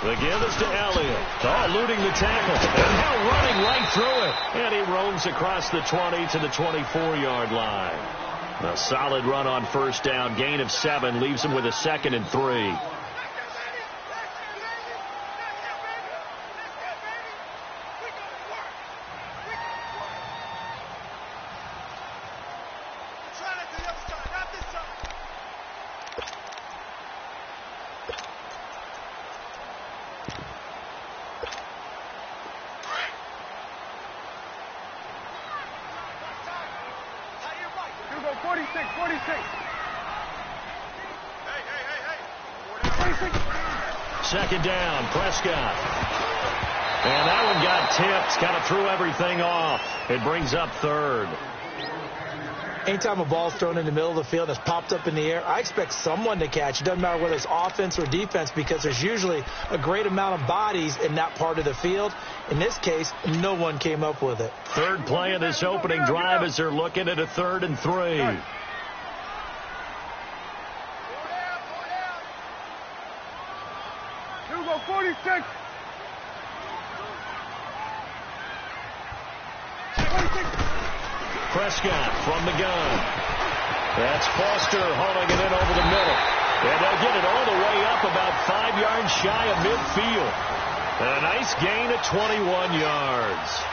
The give is to Elliott. Oh, eluding the tackle. And now running right through it. And he roams across the 20 to the 24-yard line. A solid run on first down. Gain of 7 leaves him with a 2nd and 3. Second down, Prescott. And that one got tipped, kind of threw everything off. It brings up 3rd. Anytime a ball's thrown in the middle of the field that's popped up in the air, I expect someone to catch. It doesn't matter whether it's offense or defense because there's usually a great amount of bodies in that part of the field. In this case, no one came up with it. Third play of this opening drive as they're looking at a 3rd and 3. Prescott from the gun. That's Foster hauling it in over the middle. And they'll get it all the way up about 5 yards shy of midfield. A nice gain of 21 yards.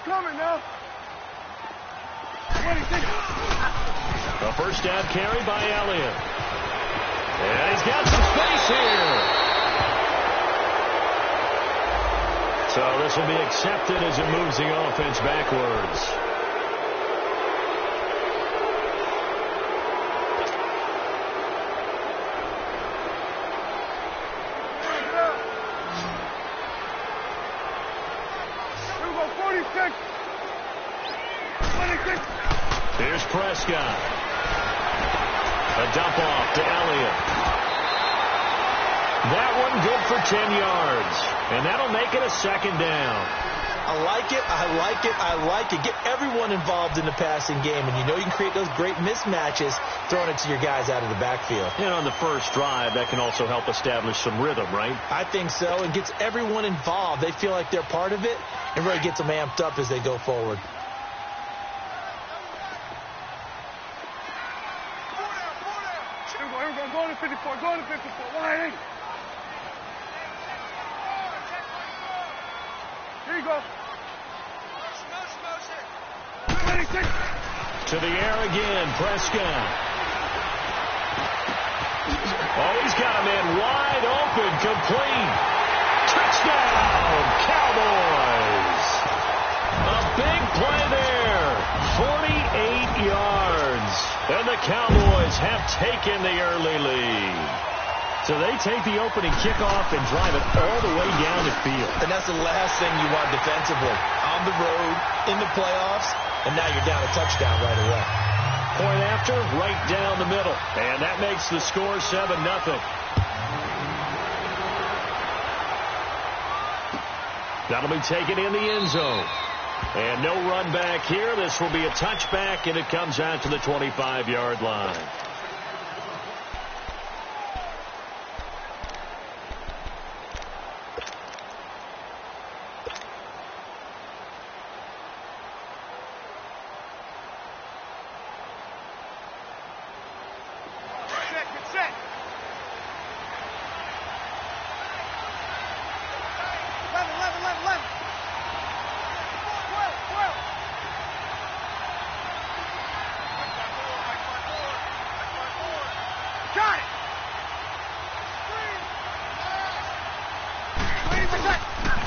Coming now. A first down carry by Elliott. And he's got some space here. So this will be accepted as it moves the offense backwards. Here's Prescott. A dump off to Elliott. That one good for 10 yards. And that'll make it a 2nd down. I like it. I like it. I like it. Get everyone involved in the passing game. And you know you can create those great mismatches throwing it to your guys out of the backfield. And on the first drive, that can also help establish some rhythm, right? I think so. And gets everyone involved. They feel like they're part of it and really gets them amped up as they go forward. Go to 54, go to 54, wide 8. Here you go. To the air again, Prescott. Oh, he's got a man wide open, complete. Touchdown, Cowboys. A big play there, 48 yards. And the Cowboys have taken the early lead. So they take the opening kickoff and drive it all the way down the field. And that's the last thing you want defensively. On the road, in the playoffs, and now you're down a touchdown right away. Point after, right down the middle. And that makes the score 7-0. That'll be taken in the end zone. And no run back here. This will be a touchback, and it comes out to the 25-yard line.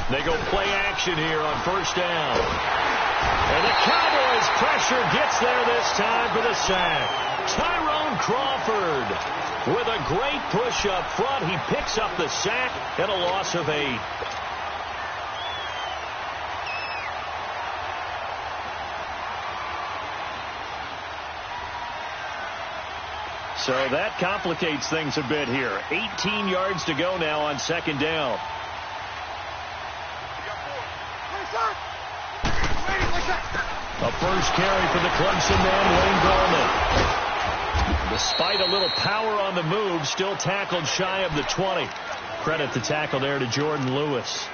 They go play action here on first down. And the Cowboys pressure gets there this time for the sack. Tyrone Crawford with a great push up front. He picks up the sack and a loss of 8. So that complicates things a bit here. 18 yards to go now on second down. A first carry for the Clemson man, Wayne Gallman. Despite a little power on the move, still tackled shy of the 20. Credit the tackle there to Jordan Lewis.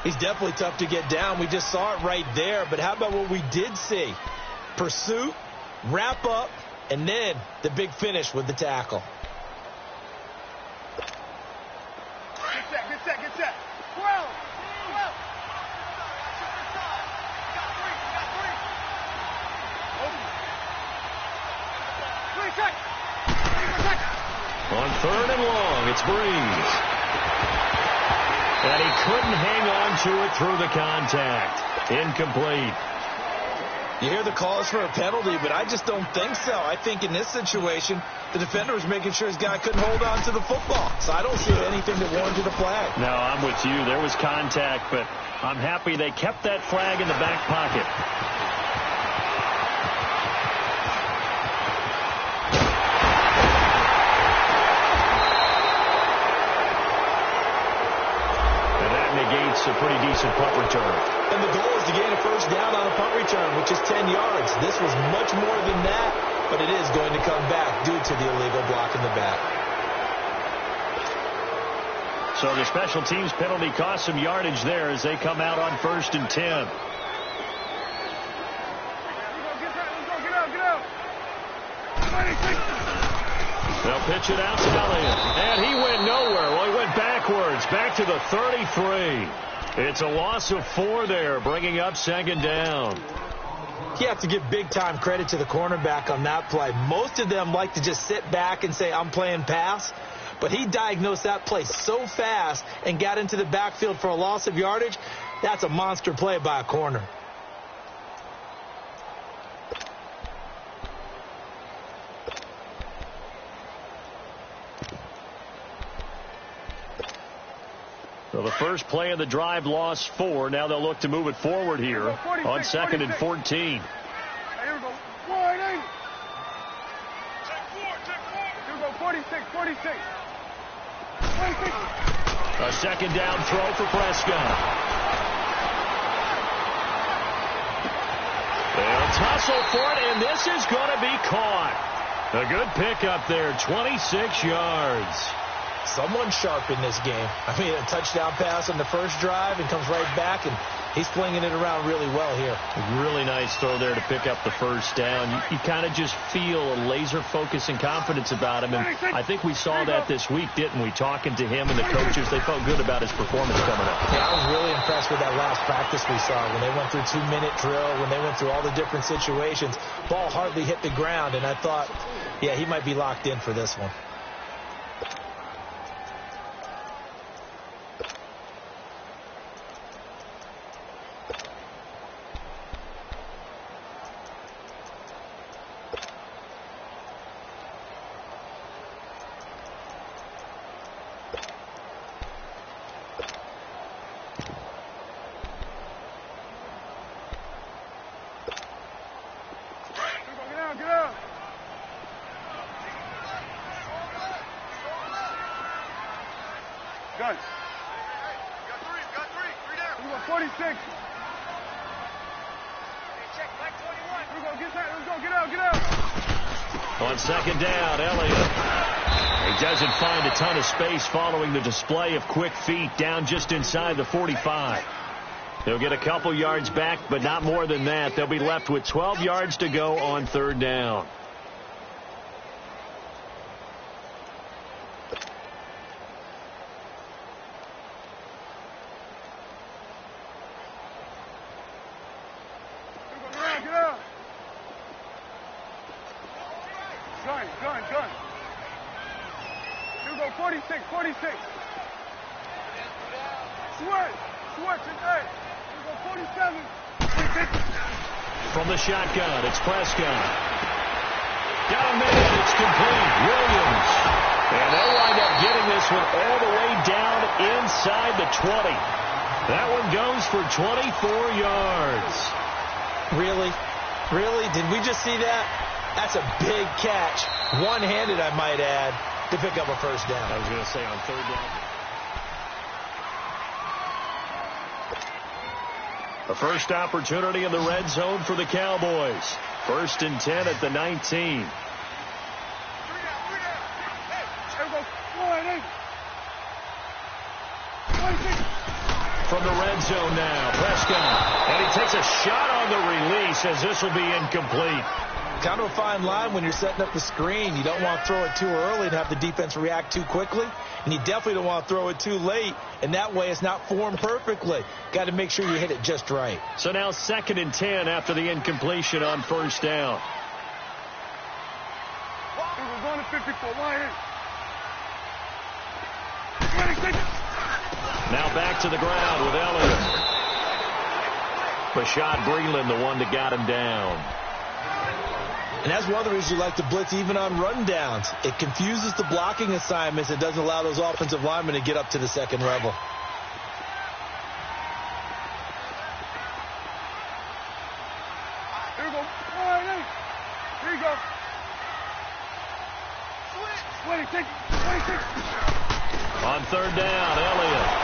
He's definitely tough to get down. We just saw it right there. But how about what we did see? Pursuit, wrap up, and then the big finish with the tackle. Get set. 12. On third and long, it's Breeze. And he couldn't hang on to it through the contact. Incomplete. You hear the calls for a penalty, but I just don't think so. I think in this situation, the defender was making sure his guy couldn't hold on to the football. So I don't see anything that warranted a flag. No, I'm with you. There was contact, but I'm happy they kept that flag in the back pocket. And that negates a pretty decent punt return. And the goal is to gain a first down on a punt return, which is 10 yards. This was much more than that, but it is going to come back due to the illegal block in the back. So the special teams penalty cost some yardage there as they come out on first and 10. Get out. They'll pitch it out to Elliott. And he went nowhere. Well, he went backwards, back to the 33. It's a loss of 4 there, bringing up second down. You have to give big-time credit to the cornerback on that play. Most of them like to just sit back and say, I'm playing pass. But he diagnosed that play so fast and got into the backfield for a loss of yardage. That's a monster play by a corner. So the first play of the drive lost 4. Now they'll look to move it forward here on second and 14. Here we go. Wide angle. Here we go. 46. A second down throw for Prescott. They'll tussle for it, and this is going to be caught. A good pickup there, 26 yards. Someone sharp in this game. I mean, a touchdown pass on the first drive and comes right back, and he's flinging it around really well here. Really nice throw there to pick up the first down. You kind of just feel a laser focus and confidence about him, and I think we saw that this week, didn't we? Talking to him and the coaches, they felt good about his performance coming up. Yeah, I was really impressed with that last practice we saw when they went through 2-minute drill, when they went through all the different situations. Ball hardly hit the ground, and I thought, yeah, he might be locked in for this one. Get out. Gun. Got three down. We got 46. Hey, check, back 21. Get out. On second down, Elliott. He doesn't find a ton of space following the display of quick feet down just inside the 45. They'll get a couple yards back, but not more than that. They'll be left with 12 yards to go on third down. Get out. Gun. Here we go, 46. From the shotgun, it's Prescott. Got a minute, it's complete. Williams. And they'll wind up getting this one all the way down inside the 20. That one goes for 24 yards. Really? Really? Did we just see that? That's a big catch. One-handed, I might add, to pick up a first down. I was going to say on third down. A first opportunity in the red zone for the Cowboys. 1st and 10 at the 19. From the red zone now, Prescott. And he takes a shot on the release as this will be incomplete. Kind of a fine line when you're setting up the screen. You don't want to throw it too early and have the defense react too quickly. And you definitely don't want to throw it too late. And that way it's not formed perfectly. Got to make sure you hit it just right. So now 2nd and 10 after the incompletion on first down. Now back to the ground with Elliott. Bashad Breeland, the one that got him down. And that's one of the reasons you like to blitz even on rundowns. It confuses the blocking assignments. It doesn't allow those offensive linemen to get up to the second level. Here you go. 26. On third down, Elliott.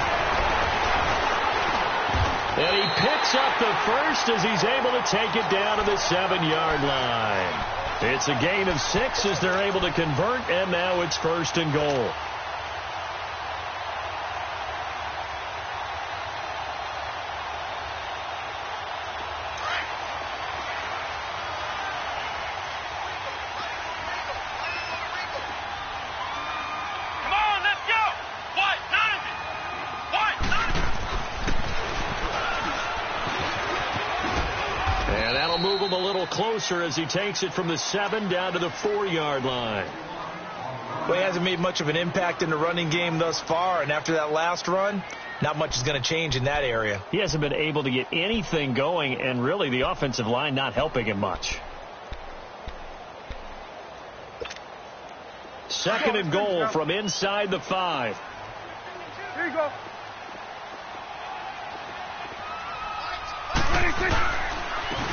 And he picks up the first as he's able to take it down to the 7-yard line. It's a gain of 6 as they're able to convert, and now it's 1st and goal. Closer as he takes it from the 7 down to the 4-yard line. Well, he hasn't made much of an impact in the running game thus far, and after that last run, not much is going to change in that area. He hasn't been able to get anything going, and really the offensive line not helping him much. 2nd and goal from inside the 5. Here you go.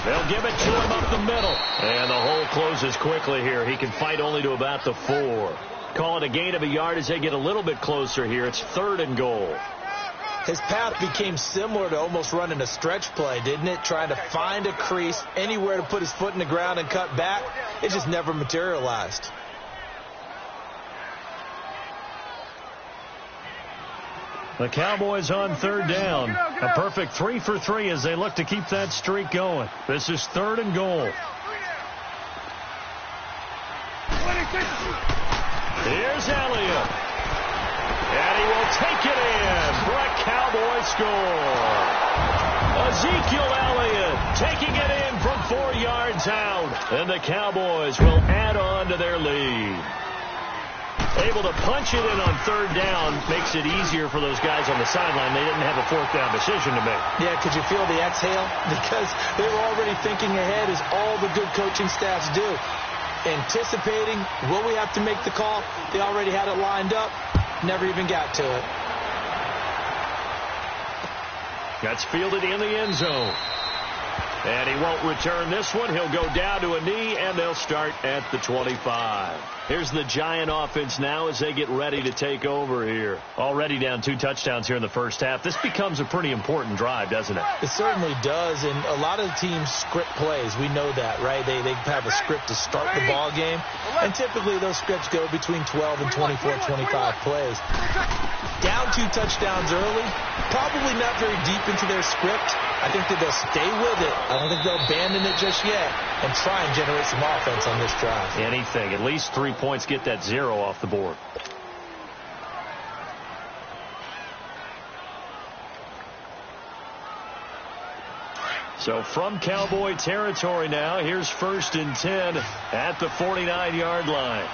They'll give it to him up the middle. And the hole closes quickly here. He can fight only to about the 4. Call it a gain of a yard as they get a little bit closer here. It's 3rd and goal. His path became similar to almost running a stretch play, didn't it? Trying to find a crease, anywhere to put his foot in the ground and cut back. It just never materialized. The Cowboys on third down. A perfect 3 for 3 as they look to keep that streak going. This is 3rd and goal. Here's Elliott. And he will take it in for a Cowboy score. Ezekiel Elliott taking it in from 4 yards out. And the Cowboys will add on to their lead. Able to punch it in on third down makes it easier for those guys on the sideline. They didn't have a 4th down decision to make. Yeah, could you feel the exhale? Because they were already thinking ahead, as all the good coaching staffs do. Anticipating, will we have to make the call? They already had it lined up. Never even got to it. That's fielded in the end zone. And he won't return this one. He'll go down to a knee, and they'll start at the 25. Here's the Giant offense now as they get ready to take over here. Already down 2 touchdowns here in the first half. This becomes a pretty important drive, doesn't it? It certainly does, and a lot of teams script plays. We know that, right? They have a script to start the ball game, and typically those scripts go between 12 and 24, 25 plays. Down 2 touchdowns early, probably not very deep into their script. I think that they'll stay with it. I don't think they'll abandon it just yet and try and generate some offense on this drive. Anything. At least 3 points. Get that 0 off the board. So from Cowboy territory now, here's 1st and 10 at the 49-yard line.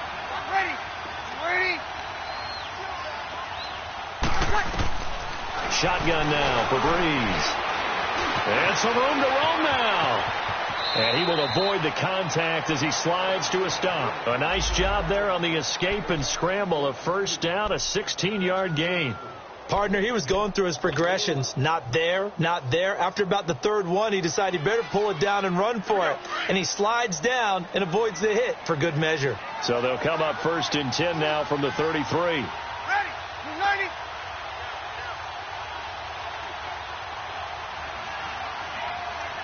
Ready. Shotgun now for Breeze. And some room to roam now. And he will avoid the contact as he slides to a stop. A nice job there on the escape and scramble. A first down, a 16-yard gain. Partner, he was going through his progressions. Not there, not there. After about the third one, he decided he better pull it down and run for it. And he slides down and avoids the hit for good measure. So they'll come up 1st and 10 now from the 33. Ready. You ready?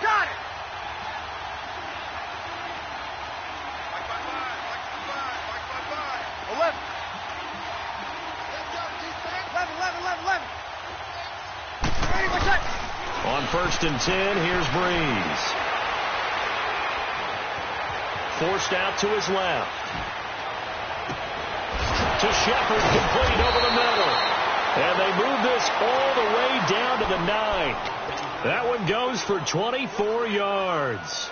Got it. Bye. 11. 11. Ready, what's that? On 1st and 10, here's Breeze. Forced out to his left. To Shepard, complete over the middle. And they move this all the way down to the 9. That one goes for 24 yards.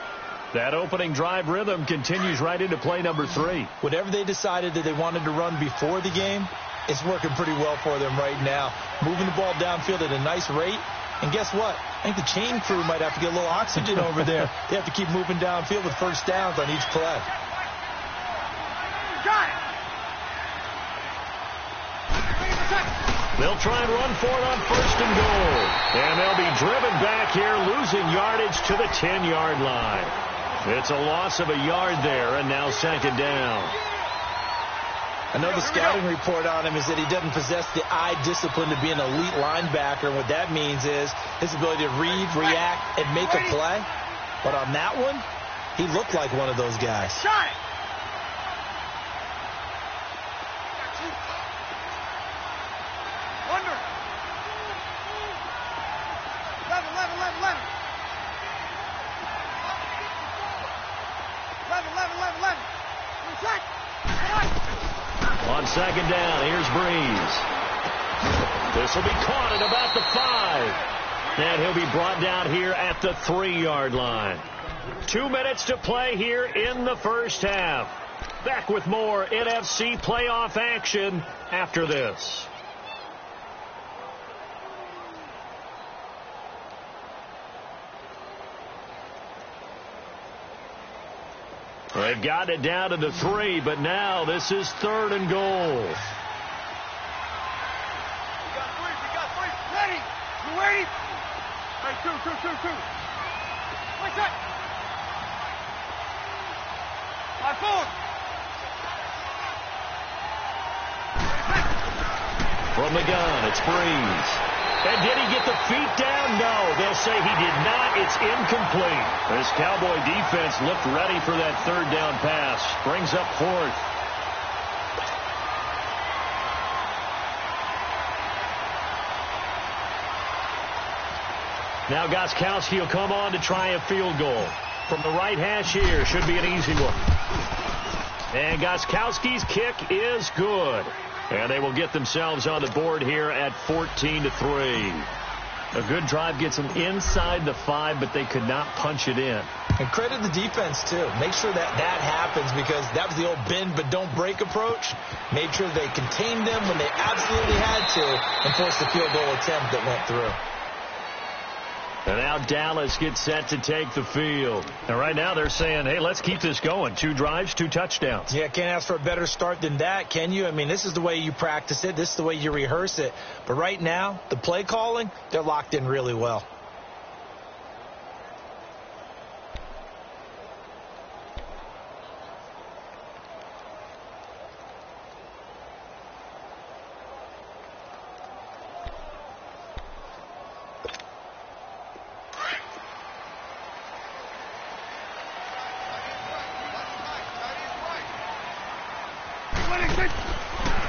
That opening drive rhythm continues right into play number 3. Whatever they decided that they wanted to run before the game, it's working pretty well for them right now. Moving the ball downfield at a nice rate. And guess what? I think the chain crew might have to get a little oxygen over there. They have to keep moving downfield with first downs on each play. Got it. They'll try and run for it on 1st and goal. And they'll be driven back here, losing yardage to the 10-yard line. It's a loss of a yard there, and now 2nd down. Another scouting report on him is that he doesn't possess the eye discipline to be an elite linebacker. And what that means is his ability to read, react, and make a play. But on that one, he looked like one of those guys. Shot it. Under. 11. Check. On 2nd down, here's Breeze. This will be caught at about the 5. And he'll be brought down here at the 3-yard line. 2 minutes to play here in the first half. Back with more NFC playoff action after this. They've got it down to the 3, but now this is 3rd and goal. We got 3. Ready. You ready? Hey, two. What's that? 5-4. From the gun, it's Breeze. And did he get the feet down? No, they'll say he did not. It's incomplete. This Cowboy defense looked ready for that 3rd down pass. Brings up 4th. Now Gostkowski will come on to try a field goal. From the right hash here, should be an easy one. And Gostkowski's kick is good. And they will get themselves on the board here at 14-3. A good drive gets them inside the 5, but they could not punch it in. And credit the defense, too. Make sure that happens, because that was the old bend but don't break approach. Made sure they contained them when they absolutely had to and forced the field goal attempt that went through. And now Dallas gets set to take the field. And right now they're saying, hey, let's keep this going. 2 drives, 2 touchdowns. Yeah, can't ask for a better start than that, can you? I mean, this is the way you practice it. This is the way you rehearse it. But right now, the play calling, they're locked in really well.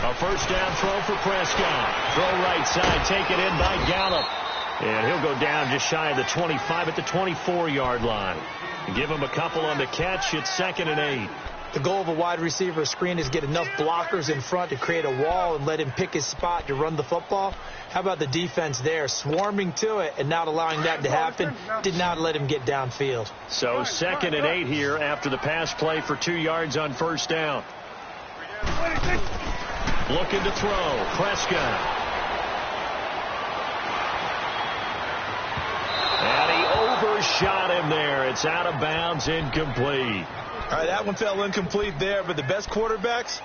A first down throw for Prescott. Throw right side, take it in by Gallup. And he'll go down just shy of the 25 at the 24-yard line. Give him a couple on the catch. It's 2nd and 8. The goal of a wide receiver screen is get enough blockers in front to create a wall and let him pick his spot to run the football. How about the defense there, swarming to it and not allowing that to happen? Did not let him get downfield. So 2nd and 8 here after the pass play for 2 yards on first down. Looking to throw. Prescott. shot him there. It's out of bounds, incomplete. All right, that one fell incomplete there, but the best quarterbacks,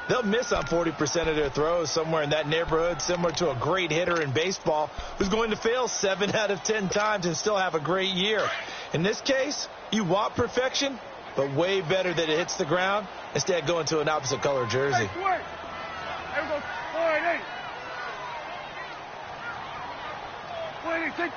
they'll miss on 40% of their throws, somewhere in that neighborhood, similar to a great hitter in baseball who's going to fail 7 out of 10 times and still have a great year. In this case, you want perfection, but way better that it hits the ground instead of going to an opposite color jersey. There we go. 4-8. 4-8.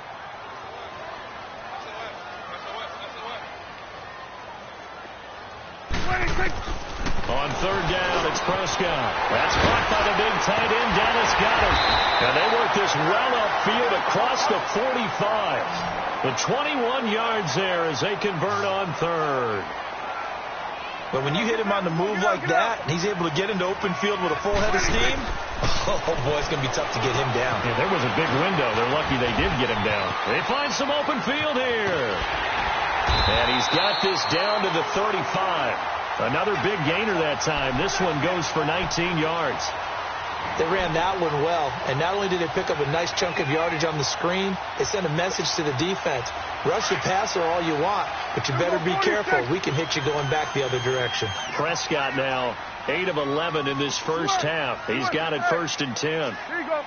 On third down, it's Prescott. That's blocked by the big tight end, Dallas Goedert. And they work this well upfield across the 45. The 21 yards there as they convert on third. But when you hit him on the move like that, and he's able to get into open field with a full head of steam, oh boy, it's going to be tough to get him down. Yeah, there was a big window. They're lucky they did get him down. They find some open field here. And he's got this down to the 35. Another big gainer that time. This one goes for 19 yards. They ran that one well, and not only did they pick up a nice chunk of yardage on the screen, they sent a message to the defense. Rush the passer all you want, but you better be careful. We can hit you going back the other direction. Prescott now 8 of 11 in this first half. He's got it 1st and 10. Here you go.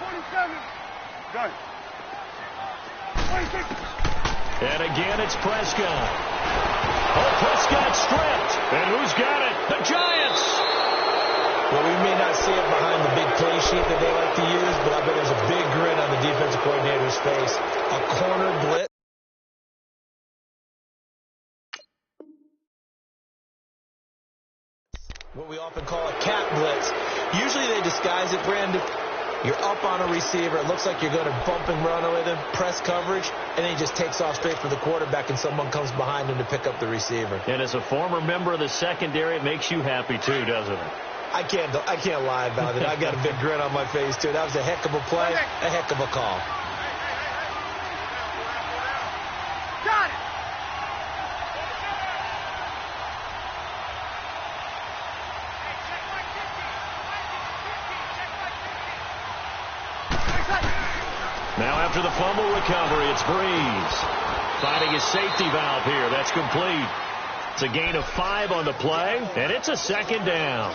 47. Got it. 26. And again, it's Prescott. Oh, Prescott stripped. And who's got it? The Giants. Well, we may not see it behind the big play sheet that they like to use, but I bet there's a big grin on the defensive coordinator's face. A corner blitz. What we often call a cat blitz. Usually they disguise it, Brandon. You're up on a receiver. It looks like you're going to bump and run with him, press coverage, and then he just takes off straight for the quarterback, and someone comes behind him to pick up the receiver. And as a former member of the secondary, it makes you happy too, doesn't it? I can't lie about it. I've got a big grin on my face, too. That was a heck of a play, a heck of a call. Got it. Now after the fumble recovery, it's Breeze. Finding his safety valve here. That's complete. It's a gain of 5 on the play, and it's a 2nd down.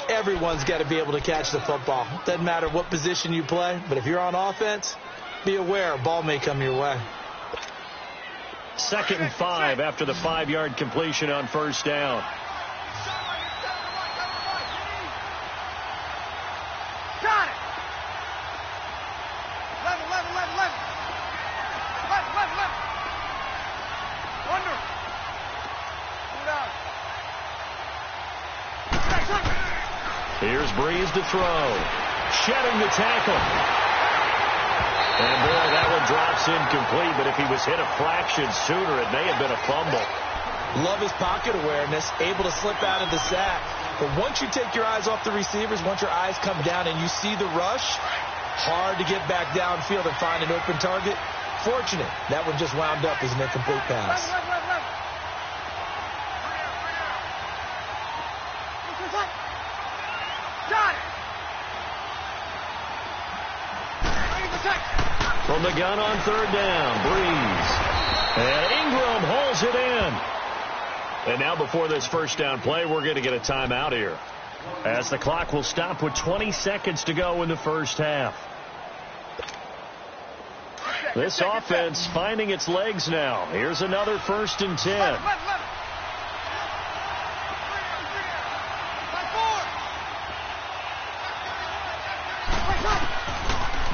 Everyone's got to be able to catch the football. Doesn't matter what position you play, but if you're on offense, be aware a ball may come your way. 2nd and 5 after the 5-yard completion on 1st down. Got it. 11. Under. Move out. Here's Breeze to throw. Shedding the tackle. And boy, that one drops incomplete, but if he was hit a fraction sooner, it may have been a fumble. Love his pocket awareness, able to slip out of the sack. But once you take your eyes off the receivers, once your eyes come down and you see the rush, hard to get back downfield and find an open target. Fortunate, that one just wound up as an incomplete pass. Got it. From the gun on 3rd down, Breeze. And Ingram holds it in. And now before this 1st down play, we're going to get a timeout here, as the clock will stop with 20 seconds to go in the 1st half. This offense finding its legs now. Here's another 1st and 10.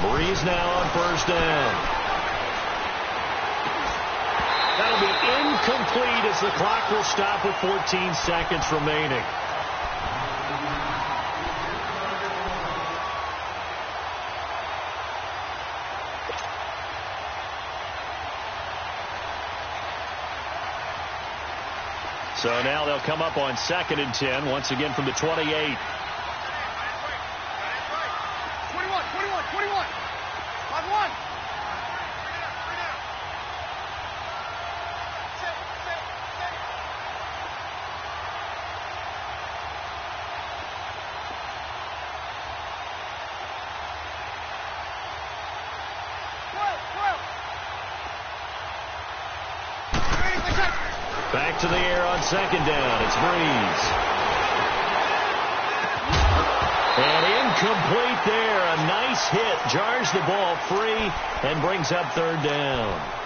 Breeze now on 1st down. That'll be incomplete as the clock will stop with 14 seconds remaining. So now they'll come up on 2nd and 10, once again from the 28. 21. 5-1. Back to the air on second down. It's Breeze. And incomplete there. A nice hit. Jars the ball free and brings up third down.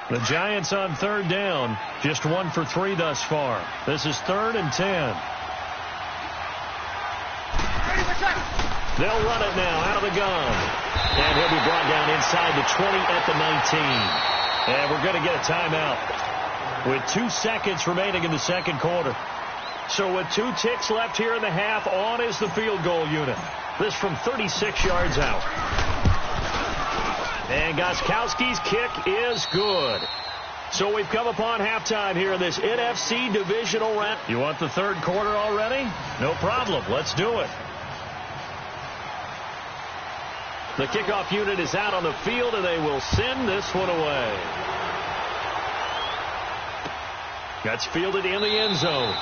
The Giants on third down, just 1 for 3 thus far. This is 3rd and 10. They'll run it now out of the gun. And he'll be brought down inside the 20 at the 19. And we're going to get a timeout with 2 seconds remaining in the second quarter. So with 2 ticks left here in the half, on is the field goal unit. This from 36 yards out. And Gostkowski's kick is good. So we've come upon halftime here in this NFC divisional round. You want the third quarter already? No problem. Let's do it. The kickoff unit is out on the field, and they will send this one away. That's fielded in the end zone.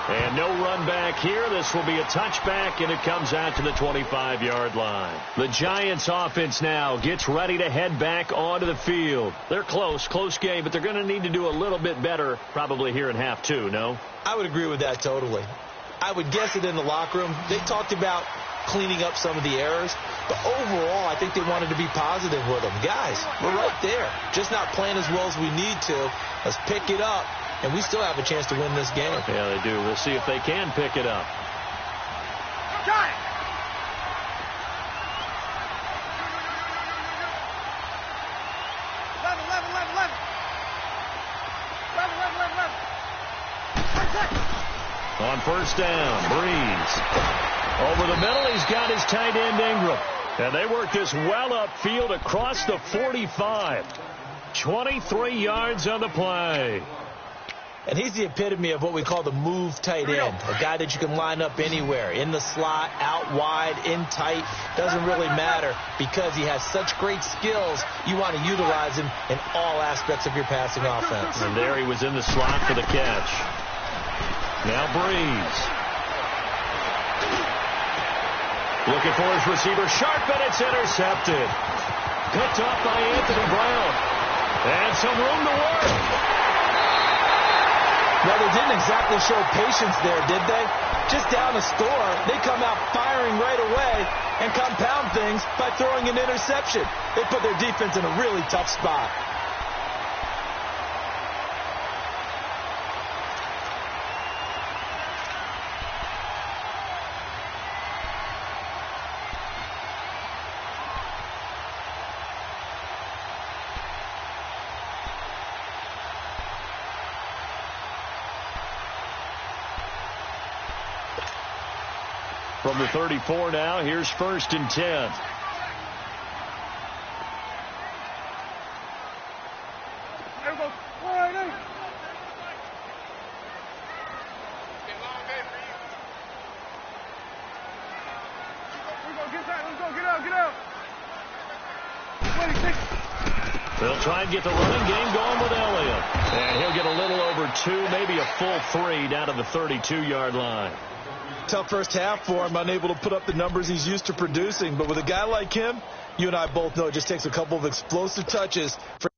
And no run back here. This will be a touchback, and it comes out to the 25-yard line. The Giants offense now gets ready to head back onto the field. They're close game, but they're going to need to do a little bit better probably here in half 2, no? I would agree with that totally. I would guess it in the locker room. They talked about cleaning up some of the errors, but overall, I think they wanted to be positive with them. Guys, we're right there. Just not playing as well as we need to. Let's pick it up. And we still have a chance to win this game. Yeah, they do. We'll see if they can pick it up. On first down, Breeze. Over the middle, he's got his tight end Ingram. And they work this well upfield across the 45. 23 yards on the play. And he's the epitome of what we call the move tight end, a guy that you can line up anywhere, in the slot, out wide, in tight, doesn't really matter because he has such great skills. You want to utilize him in all aspects of your passing offense. And there he was in the slot for the catch. Now Breeze. Looking for his receiver, sharp, and it's intercepted. Picked off by Anthony Brown. And some room to work. Well, they didn't exactly show patience there, did they? Just down a score, they come out firing right away and compound things by throwing an interception. They put their defense in a really tough spot. From the 34 now, here's 1st and 10. There we go. All right, hey. Get that. Let's go. Get out. 26. They'll try and get the running game going with Elliott. And he'll get a little over 2, maybe a full 3 down to the 32-yard line. Tough first half for him, unable to put up the numbers he's used to producing. But with a guy like him, you and I both know it just takes a couple of explosive touches for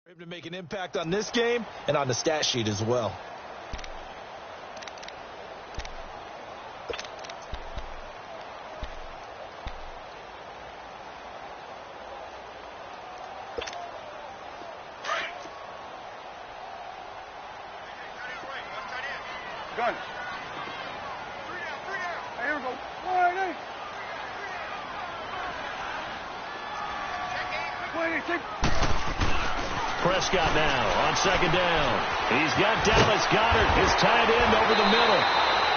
Able to make an impact on this game and on the stat sheet as well. Gun. Three down. Hey, here we go. One, eight. Prescott now on second down. He's got Dallas Goedert, his tight end, over the middle.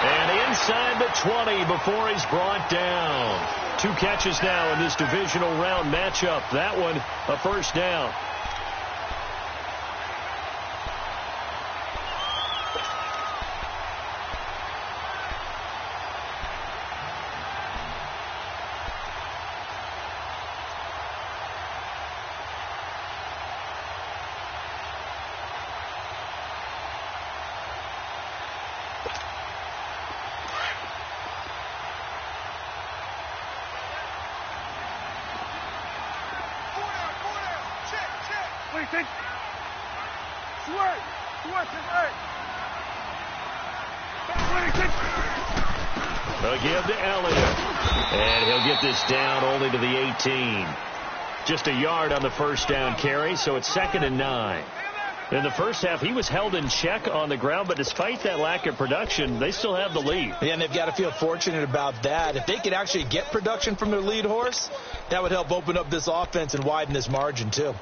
And inside the 20 before he's brought down. 2 catches now in this divisional round matchup. That one, a first down. They'll give to Elliott. And he'll get this down only to the 18. Just a yard on the first down carry, so it's 2nd and 9. In the first half, he was held in check on the ground, but despite that lack of production, they still have the lead. Yeah, and they've got to feel fortunate about that. If they could actually get production from their lead horse, that would help open up this offense and widen this margin, too.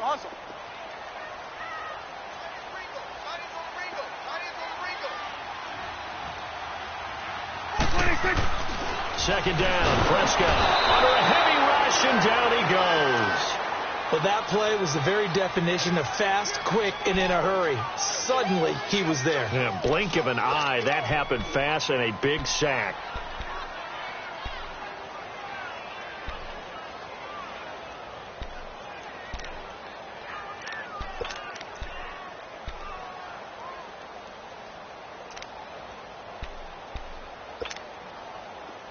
Awesome. Second down, Prescott under a heavy rush, and down he goes. Well, that play was the very definition of fast, quick, and in a hurry. Suddenly, he was there. Yeah, blink of an eye, that happened fast, and a big sack.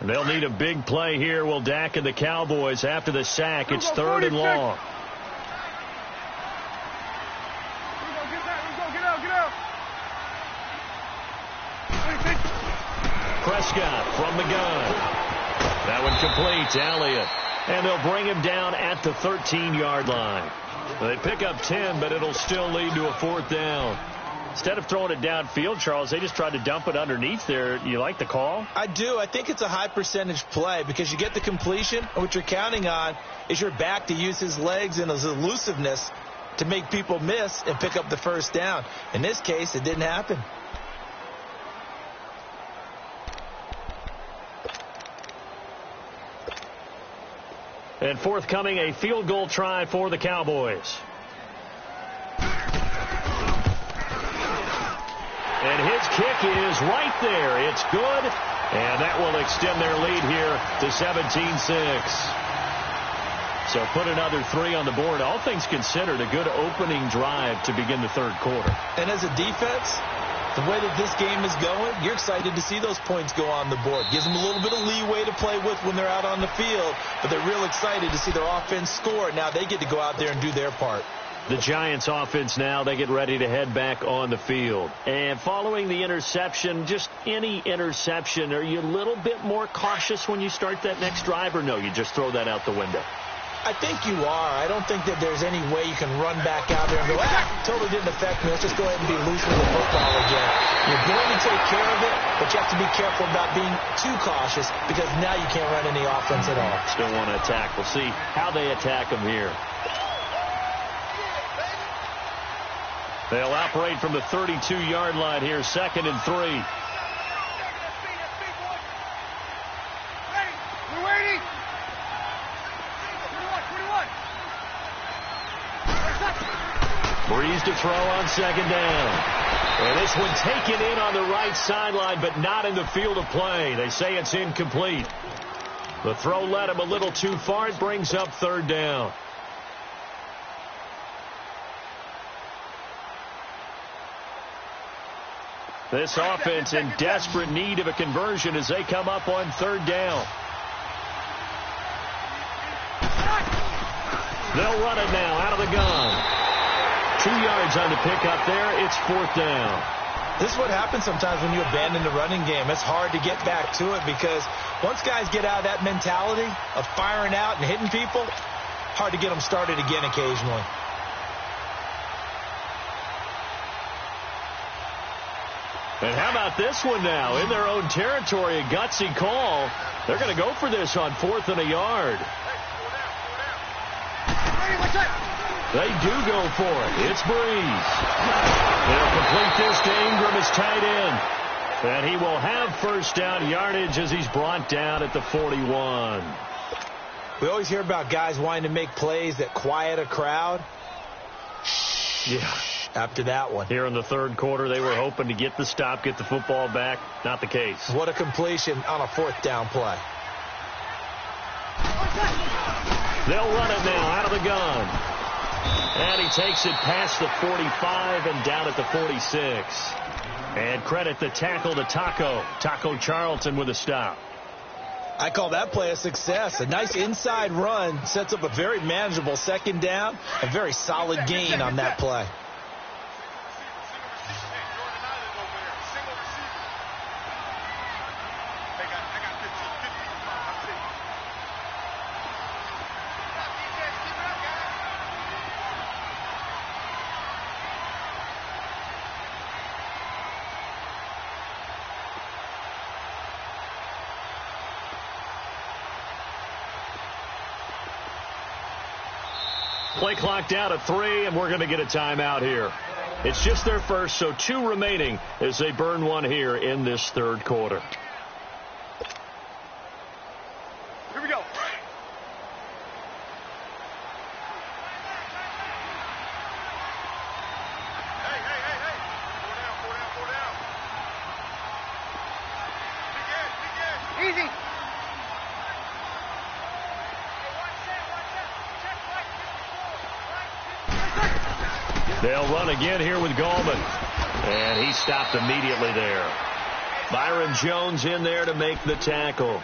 They'll need a big play here. Will Dak and the Cowboys after the sack. It's 3rd and long. Prescott from the gun. That one complete to Elliott. And they'll bring him down at the 13-yard line. They pick up 10, but it'll still lead to a 4th down. Instead of throwing it downfield, Charles, they just tried to dump it underneath there. You like the call? I do. I think it's a high percentage play because you get the completion, and what you're counting on is your back to use his legs and his elusiveness to make people miss and pick up the first down. In this case, it didn't happen. And forthcoming, a field goal try for the Cowboys. And his kick is right there. It's good. And that will extend their lead here to 17-6. So put another 3 on the board. All things considered, a good opening drive to begin the 3rd quarter. And as a defense, the way that this game is going, you're excited to see those points go on the board. Gives them a little bit of leeway to play with when they're out on the field. But they're real excited to see their offense score. Now they get to go out there and do their part. The Giants offense now, they get ready to head back on the field. And following the interception, just any interception, are you a little bit more cautious when you start that next drive, or no, you just throw that out the window? I think you are. I don't think that there's any way you can run back out there and go, totally didn't affect me. Let's just go ahead and be loose with the football again. You're going to take care of it, but you have to be careful about being too cautious because now you can't run any offense at all. Still want to attack. We'll see how they attack them here. They'll operate from the 32-yard line here, 2nd and 3. We're waiting. Breeze to throw on 2nd down. And this one taken in on the right sideline, but not in the field of play. They say it's incomplete. The throw led him a little too far. It brings up third down. This offense in desperate need of a conversion as they come up on third down. They'll run it now out of the gun. 2 yards on the pickup there. It's fourth down. This is what happens sometimes when you abandon the running game. It's hard to get back to it because once guys get out of that mentality of firing out and hitting people, hard to get them started again occasionally. And how about this one now? In their own territory, a gutsy call. They're going to go for this on 4th and a yard. They do go for it. It's Breeze. They'll complete this to Ingram as tight end. And he will have first down yardage as he's brought down at the 41. We always hear about guys wanting to make plays that quiet a crowd. Yeah. After that one. Here in the third quarter, they were hoping to get the stop, get the football back. Not the case. What a completion on a 4th down play. They'll run it now out of the gun. And he takes it past the 45 and down at the 46. And credit the tackle to Taco Charlton with a stop. I call that play a success. A nice inside run sets up a very manageable second down. A very solid gain on that play. Play clock down at 3, and we're going to get a timeout here. It's just their first, so 2 remaining as they burn one here in this third quarter. Here we go. Hey. Four down. Dig in. Easy. They'll run again here with Gallman. And he stopped immediately there. Byron Jones in there to make the tackle.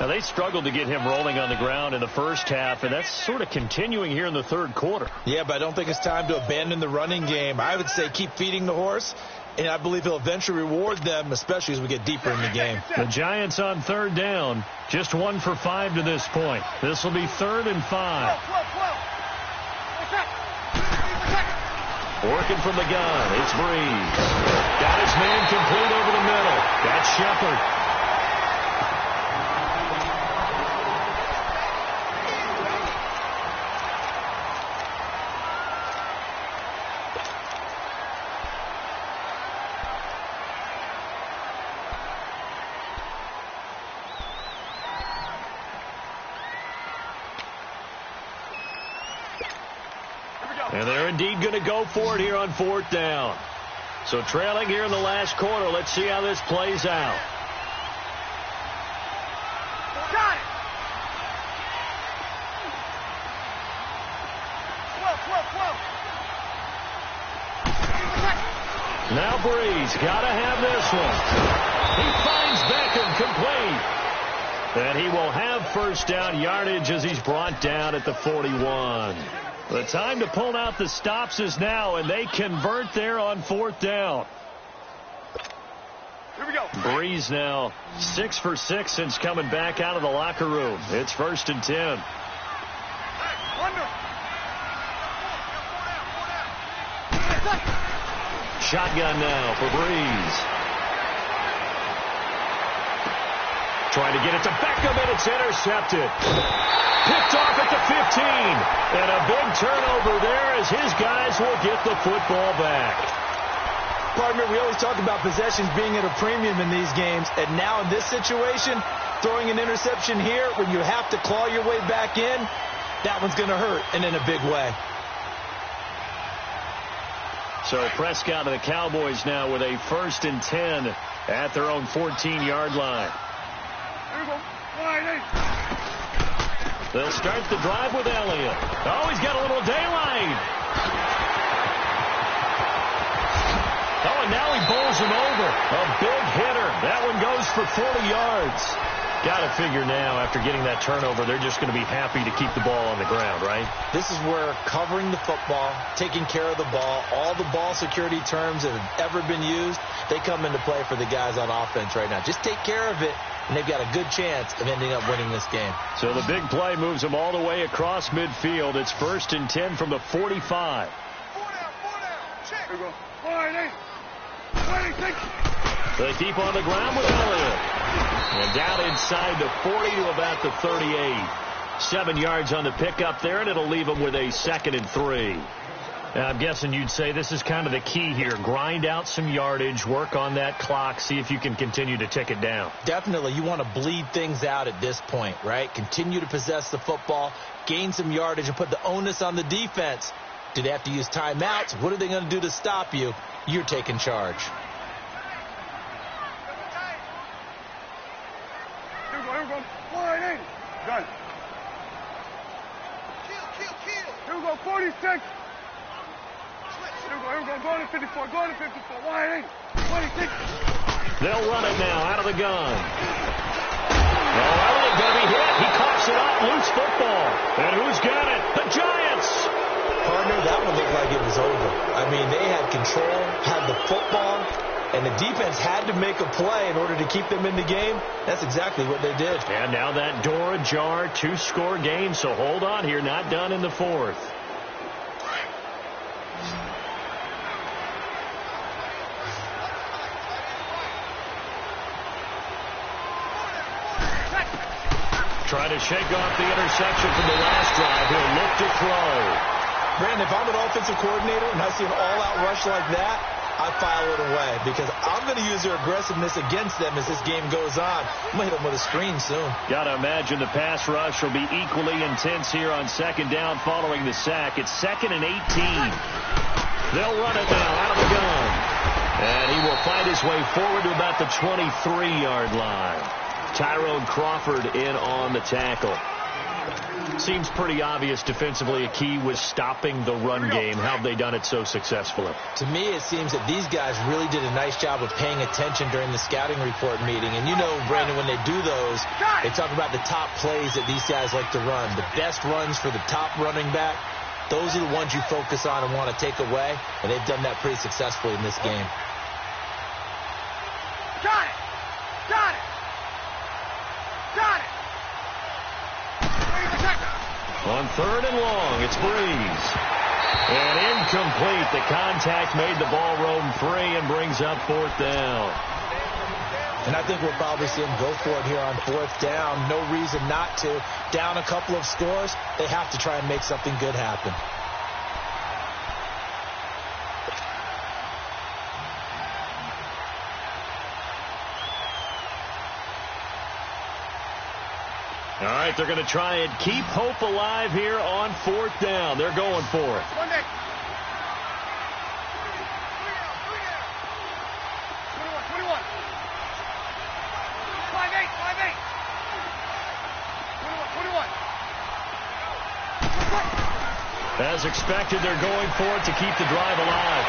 Now, they struggled to get him rolling on the ground in the first half, and that's sort of continuing here in the third quarter. Yeah, but I don't think it's time to abandon the running game. I would say keep feeding the horse, and I believe he'll eventually reward them, especially as we get deeper in the game. The Giants on third down, just 1 for 5 to this point. This will be 3rd and 5. Working from the gun, it's Breeze. Got his man complete over the middle. That's Shepard. And they're indeed going to go for it here on 4th down. So trailing here in the last quarter. Let's see how this plays out. Got it. Now Breeze got to have this one. He finds Beckham complete. And he will have first down yardage as he's brought down at the 41. The time to pull out the stops is now, and they convert there on 4th down. Here we go. Breeze now 6 for 6 since coming back out of the locker room. It's 1st and 10. Shotgun now for Breeze. Trying to get it to Beckham, and it's intercepted. Picked off at the 15. And a big turnover there as his guys will get the football back. Partner, we always talk about possessions being at a premium in these games. And now in this situation, throwing an interception here when you have to claw your way back in, that one's going to hurt, and in a big way. So Prescott and the Cowboys now with a 1st and 10 at their own 14-yard line. Here we go. Wide 8. They'll start the drive with Elliott. Oh, he's got a little daylight. Oh, and now he bowls him over. A big hitter. That one goes for 40 yards. Got to figure now, after getting that turnover, they're just going to be happy to keep the ball on the ground, right? This is where covering the football, taking care of the ball, all the ball security terms that have ever been used, they come into play for the guys on offense right now. Just take care of it, and they've got a good chance of ending up winning this game. So the big play moves them all the way across midfield. It's 1st and 10 from the 45. 4 down. Check. Here we go. Wide 8. Wide 6. They keep on the ground with Elliott. And down inside the 40 to about the 38. 7 yards on the pickup there, and it'll leave them with a 2nd and 3. Now, I'm guessing you'd say this is kind of the key here. Grind out some yardage, work on that clock, see if you can continue to tick it down. Definitely. You want to bleed things out at this point, right? Continue to possess the football, gain some yardage, and put the onus on the defense. Do they have to use timeouts? What are they going to do to stop you? You're taking charge. Here we go. Wide 8. Done. Kill. Here we go. 46. Here we go. Go to 54. Wide 8. 26. They'll run it now out of the gun. Oh, Elliott going to be hit. He coughs it up. Loose football. And who's got it? The Giants. Partner, that one looked like it was over. I mean, they had control, had the football, and the defense had to make a play in order to keep them in the game. That's exactly what they did. And now that door ajar, 2-score game, so hold on here. Not done in the 4th. Try to shake off the interception from the last drive. He'll look to throw. Brandon, if I'm an offensive coordinator and I see an all-out rush like that, I file it away because I'm going to use their aggressiveness against them as this game goes on. I'm going to hit them with a screen soon. Got to imagine the pass rush will be equally intense here on 2nd down following the sack. It's 2nd and 18. They'll run it now out of the gun. And he will find his way forward to about the 23-yard line. Tyrone Crawford in on the tackle. Seems pretty obvious defensively a key was stopping the run game. How have they done it so successfully? To me, it seems that these guys really did a nice job of paying attention during the scouting report meeting. And you know, Brandon, when they do those, they talk about the top plays that these guys like to run. The best runs for the top running back, those are the ones you focus on and want to take away. And they've done that pretty successfully in this game. Got it. On 3rd and long, it's Breeze. And incomplete. The contact made the ball roam free and brings up 4th down. And I think we'll probably see them go for it here on 4th down. No reason not to. Down a couple of scores, they have to try and make something good happen. All right, they're going to try and keep hope alive here on 4th down. They're going for it. 1 day. 21. 5-8. 21. As expected, they're going for it to keep the drive alive.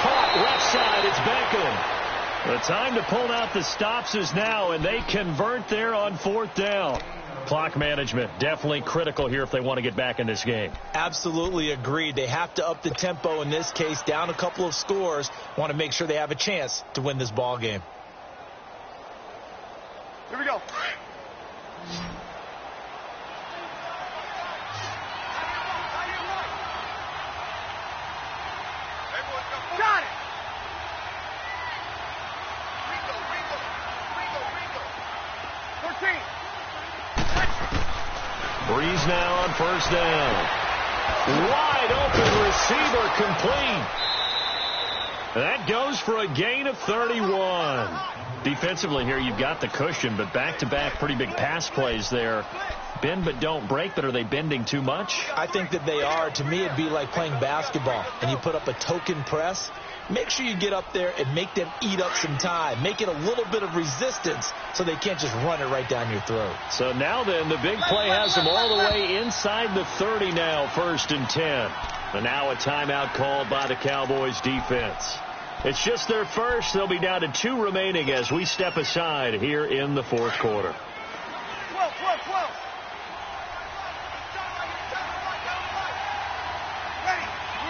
Caught left side. It's Beckham. The time to pull out the stops is now, and they convert there on 4th down. Clock management definitely critical here if they want to get back in this game. Absolutely agreed. They have to up the tempo in this case, down a couple of scores. Want to make sure they have a chance to win this ball game. Here we go. Got it. Ringo. 14. Breeze now on 1st down. Wide open receiver complete. That goes for a gain of 31. Defensively here, you've got the cushion, but back-to-back pretty big pass plays there Bend but don't break, but are they bending too much? I think that they are. To me, it'd be like playing basketball, and you put up a token press. Make sure you get up there and make them eat up some time. Make it a little bit of resistance so they can't just run it right down your throat. So now then, the big play has them all the way inside the 30 now, 1st and 10. And now a timeout called by the Cowboys defense. It's just their first. They'll be down to 2 remaining as we step aside here in the 4th quarter.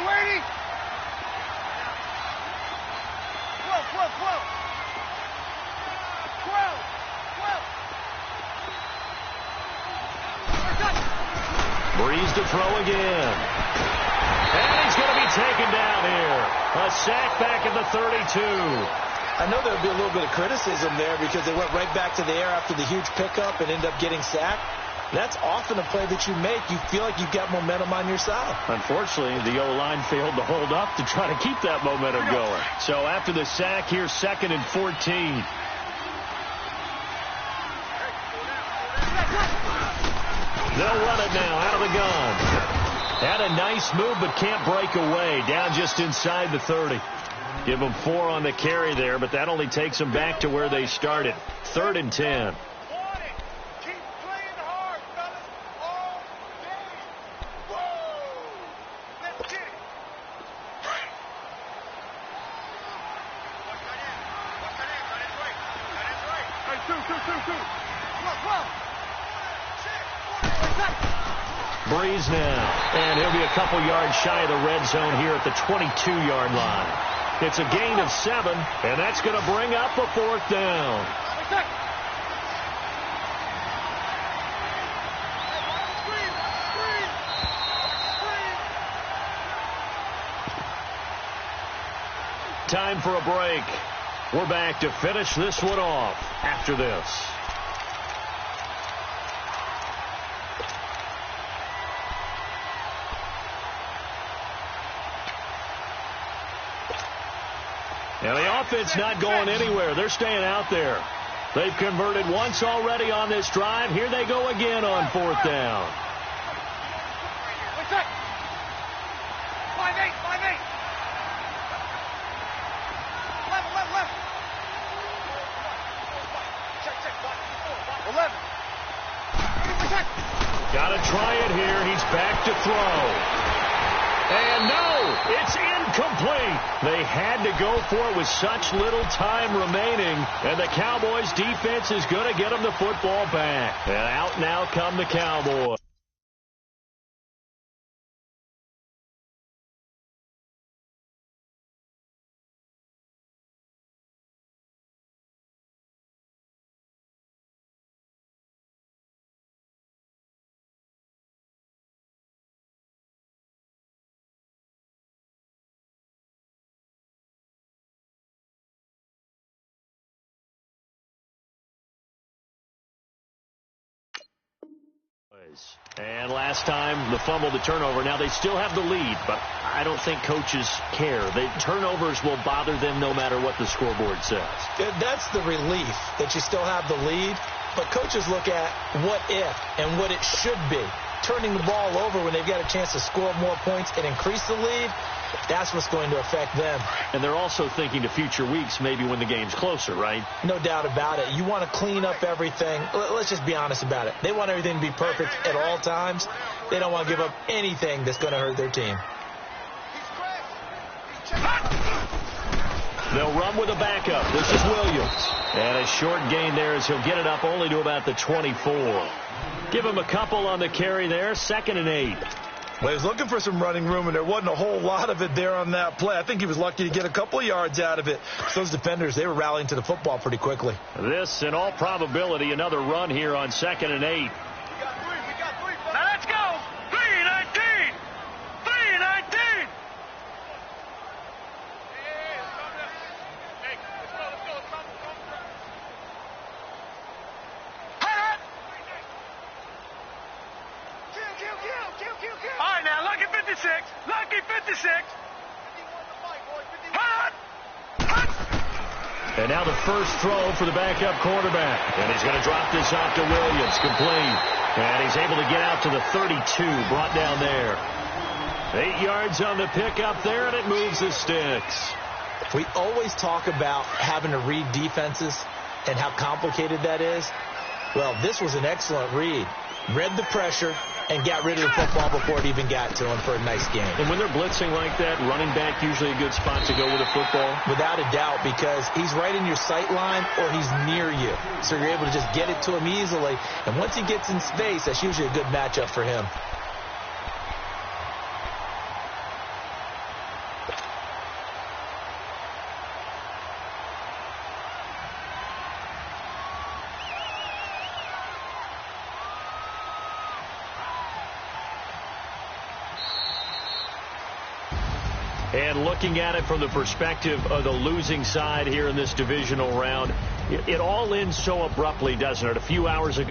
Ready? Breeze to throw again. And he's going to be taken down here. A sack back at the 32. I know there'll be a little bit of criticism there because they went right back to the air after the huge pickup and end up getting sacked. That's often a play that you make. You feel like you've got momentum on your side. Unfortunately, the O-line failed to hold up to try to keep that momentum going. So after the sack, here's 2nd and 14. They'll run it now out of the gun. Had a nice move but can't break away. Down just inside the 30. Give them 4 on the carry there, but that only takes them back to where they started. 3rd and 10. Breeze now, and he'll be a couple yards shy of the red zone here at the 22-yard line. It's a gain of 7, and that's going to bring up a 4th down. Time for a break. We're back to finish this one off after this. And the offense not going anywhere. They're staying out there. They've converted once already on this drive. Here they go again on 4th down. 5-8. Left. 11. Got to try it here. He's back to throw. And no, it's incomplete. They had to go for it with such little time remaining. And the Cowboys defense is going to get them the football back. And out now come the Cowboys. And last time, the fumble, the turnover. Now, they still have the lead, but I don't think coaches care. The turnovers will bother them no matter what the scoreboard says. That's the relief that you still have the lead, but coaches look at what if and what it should be. Turning the ball over when they've got a chance to score more points and increase the lead, that's what's going to affect them. And they're also thinking to future weeks, maybe when the game's closer, right? No doubt about it. You want to clean up everything. Let's just be honest about it. They want everything to be perfect at all times. They don't want to give up anything that's going to hurt their team. They'll run with a backup. This is Williams. And a short gain there as he'll get it up only to about the 24. Give him a couple on the carry there. 2nd and 8. Well, he was looking for some running room, and there wasn't a whole lot of it there on that play. I think he was lucky to get a couple of yards out of it. Those defenders, they were rallying to the football pretty quickly. This, in all probability, another run here on 2nd and 8. We got three. Now let's go. 3-19. 3-19. All right, now, lucky 56. Lucky 56. And now the first throw for the backup quarterback. And he's going to drop this off to Williams. Complete. And he's able to get out to the 32. Brought down there. 8 yards on the pickup there, and it moves the sticks. We always talk about having to read defenses and how complicated that is. Well, this was an excellent read. Read the pressure and got rid of the football before it even got to him for a nice game. And when they're blitzing like that, running back usually a good spot to go with a football? Without a doubt, because he's right in your sight line or he's near you. So you're able to just get it to him easily. And once he gets in space, that's usually a good matchup for him. And looking at it from the perspective of the losing side here in this divisional round, it all ends so abruptly, doesn't it? A few hours ago.